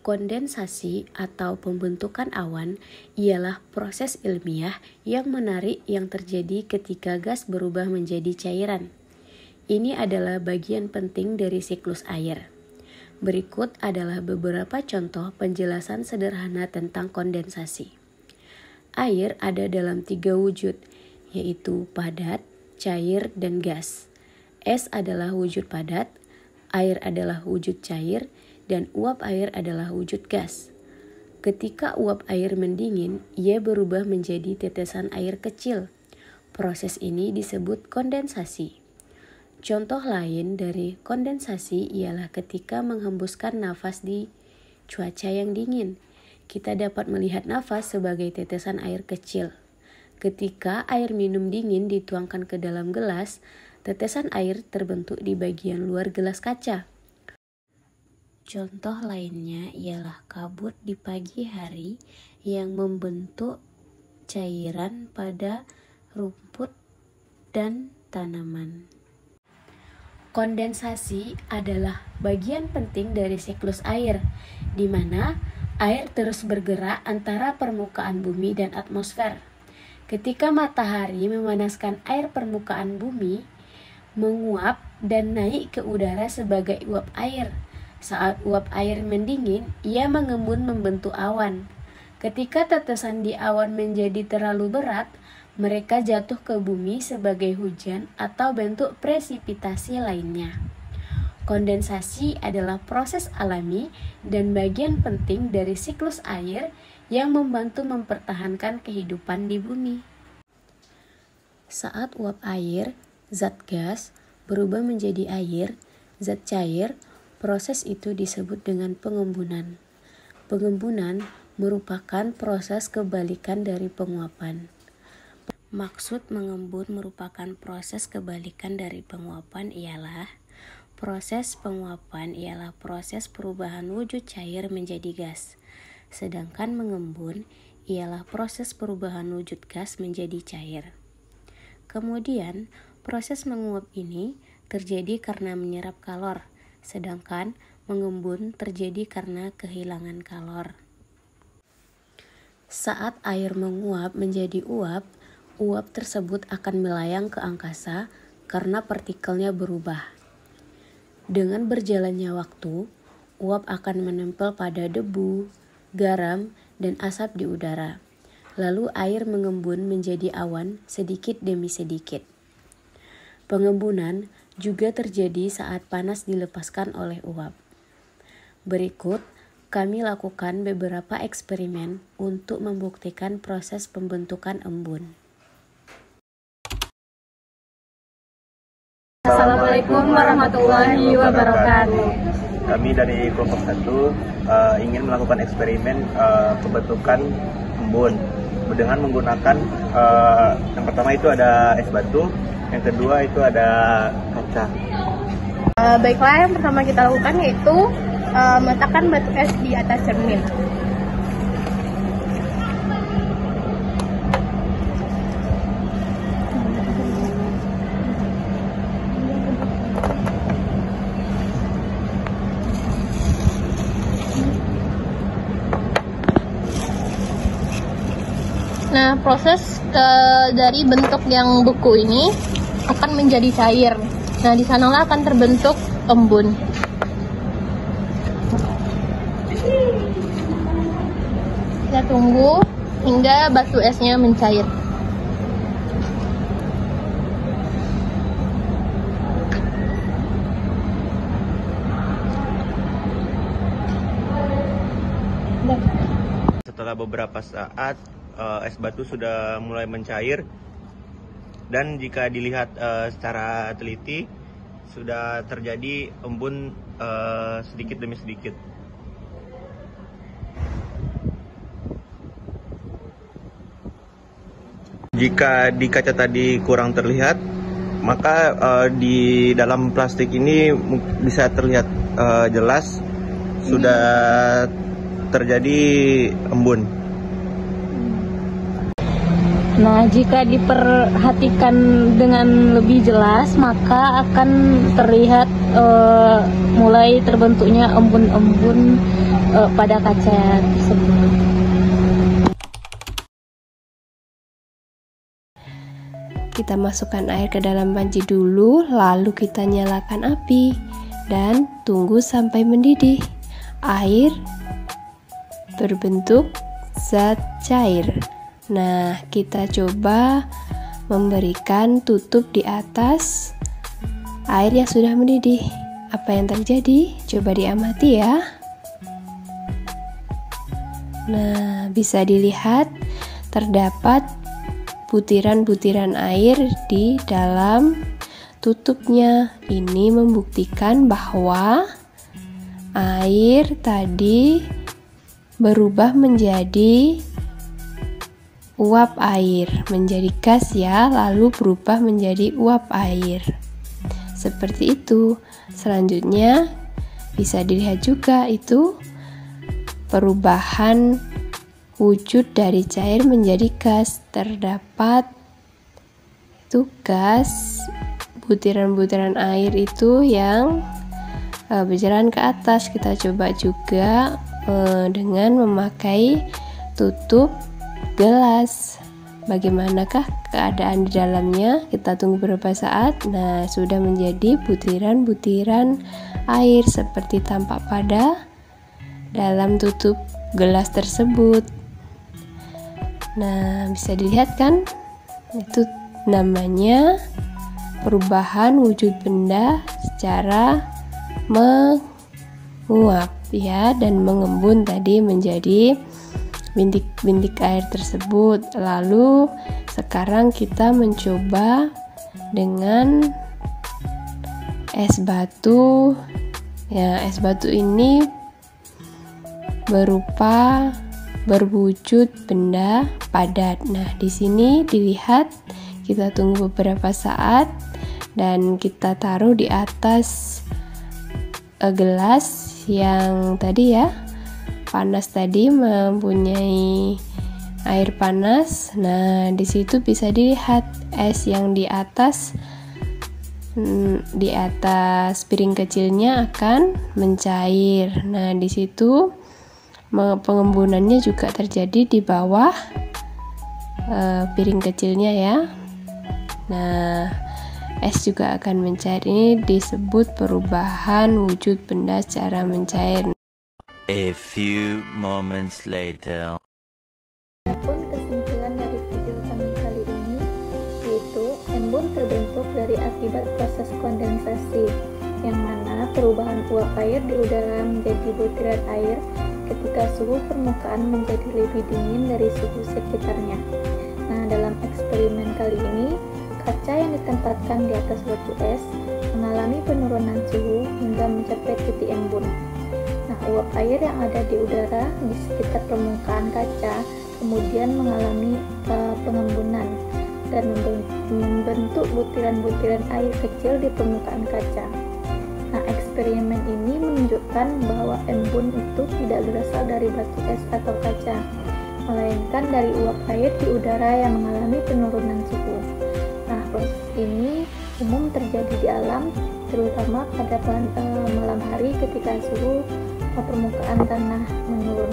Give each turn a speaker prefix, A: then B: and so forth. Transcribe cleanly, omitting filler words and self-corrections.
A: Kondensasi atau pembentukan awan ialah proses ilmiah yang menarik yang terjadi ketika gas berubah menjadi cairan. Ini adalah bagian penting dari siklus air. Berikut adalah beberapa contoh penjelasan sederhana tentang kondensasi. Air ada dalam 3 wujud, yaitu padat, cair, dan gas. Es adalah wujud padat, air adalah wujud cair, dan uap air adalah wujud gas. Ketika uap air mendingin, ia berubah menjadi tetesan air kecil. Proses ini disebut kondensasi. Contoh lain dari kondensasi ialah ketika menghembuskan nafas di cuaca yang dingin. Kita dapat melihat nafas sebagai tetesan air kecil. Ketika air minum dingin dituangkan ke dalam gelas, tetesan air terbentuk di bagian luar gelas kaca. Contoh lainnya ialah kabut di pagi hari yang membentuk cairan pada rumput dan tanaman. Kondensasi adalah bagian penting dari siklus air, di mana air terus bergerak antara permukaan bumi dan atmosfer. Ketika matahari memanaskan air permukaan bumi, menguap dan naik ke udara sebagai uap air. Saat uap air mendingin, ia mengembun membentuk awan. Ketika tetesan di awan menjadi terlalu berat, mereka jatuh ke bumi sebagai hujan atau bentuk presipitasi lainnya. Kondensasi adalah proses alami dan bagian penting dari siklus air yang membantu mempertahankan kehidupan di bumi. Saat uap air, zat gas, berubah menjadi air, zat cair, proses itu disebut dengan pengembunan. Pengembunan merupakan proses kebalikan dari penguapan. Maksud mengembun merupakan proses kebalikan dari penguapan ialah proses penguapan ialah proses perubahan wujud cair menjadi gas, sedangkan mengembun ialah proses perubahan wujud gas menjadi cair. Kemudian, proses menguap ini terjadi karena menyerap kalor, sedangkan mengembun terjadi karena kehilangan kalor. Saat air menguap menjadi uap, uap tersebut akan melayang ke angkasa karena partikelnya berubah. Dengan berjalannya waktu, uap akan menempel pada debu, garam, dan asap di udara. Lalu air mengembun menjadi awan sedikit demi sedikit. Pengembunan juga terjadi saat panas dilepaskan oleh uap. Berikut, kami lakukan beberapa eksperimen untuk membuktikan proses pembentukan embun.
B: Assalamualaikum warahmatullahi wabarakatuh.
C: Kami dari kelompok 1 ingin melakukan eksperimen pembentukan embun dengan menggunakan yang pertama itu ada es batu, yang kedua itu ada kaca.
B: Baiklah, yang pertama kita lakukan yaitu meletakkan batu es di atas cermin. Nah, proses dari bentuk yang beku ini akan menjadi cair. Nah, di sanalah akan terbentuk embun. Kita tunggu hingga batu esnya mencair.
C: Setelah beberapa saat, es batu sudah mulai mencair, dan jika dilihat secara teliti sudah terjadi embun sedikit demi sedikit. Jika di kaca tadi kurang terlihat, maka di dalam plastik ini bisa terlihat jelas sudah terjadi embun.
B: Nah, jika diperhatikan dengan lebih jelas, maka akan terlihat mulai terbentuknya embun-embun
A: pada kaca tersebut.
D: Kita masukkan air ke dalam panci dulu, lalu kita nyalakan api dan tunggu sampai mendidih. Air berbentuk zat cair. Nah, kita coba memberikan tutup di atas air yang sudah mendidih. Apa yang terjadi? Coba diamati ya. Nah, bisa dilihat terdapat butiran-butiran air di dalam tutupnya. Ini membuktikan bahwa air tadi berubah menjadi uap air, menjadi gas ya, lalu berubah menjadi uap air. Seperti itu. Selanjutnya bisa dilihat juga itu perubahan wujud dari cair menjadi gas. Terdapat itu gas, butiran-butiran air itu yang berjalan ke atas. Kita coba juga dengan memakai tutup gelas. Bagaimanakah keadaan di dalamnya? Kita tunggu beberapa saat. Nah, sudah menjadi butiran-butiran air seperti tampak pada dalam tutup gelas tersebut. Nah, bisa dilihat kan? Itu namanya perubahan wujud benda secara menguap ya, dan mengembun tadi menjadi bintik-bintik air tersebut. Lalu sekarang kita mencoba dengan es batu. Ya, es batu ini berupa berwujud benda padat. Nah, di sini dilihat, kita tunggu beberapa saat dan kita taruh di atas gelas yang tadi ya, panas tadi, mempunyai air panas. Nah, di situ bisa dilihat es yang di atas piring kecilnya akan mencair. Nah, di situ pengembunannya juga terjadi di bawah piring kecilnya ya. Nah, es juga akan mencair. Ini disebut perubahan wujud benda secara mencair.
E: A few moments later.
F: Adapun kesimpulan dari video kami kali ini yaitu embun terbentuk dari akibat proses kondensasi, yang mana perubahan uap air di udara menjadi butiran air ketika suhu permukaan menjadi lebih dingin dari suhu sekitarnya. Nah, dalam eksperimen kali ini, kaca yang ditempatkan di atas batu es mengalami penurunan suhu hingga mencapai titik embun. Nah, uap air yang ada di udara di sekitar permukaan kaca kemudian mengalami pengembunan dan membentuk butiran-butiran air kecil di permukaan kaca. Nah, eksperimen ini menunjukkan bahwa embun itu tidak berasal dari batu es atau kaca, melainkan dari uap air di udara yang mengalami penurunan suhu. Nah, proses ini umum terjadi di alam, terutama pada malam hari ketika suhu permukaan tanah menurun.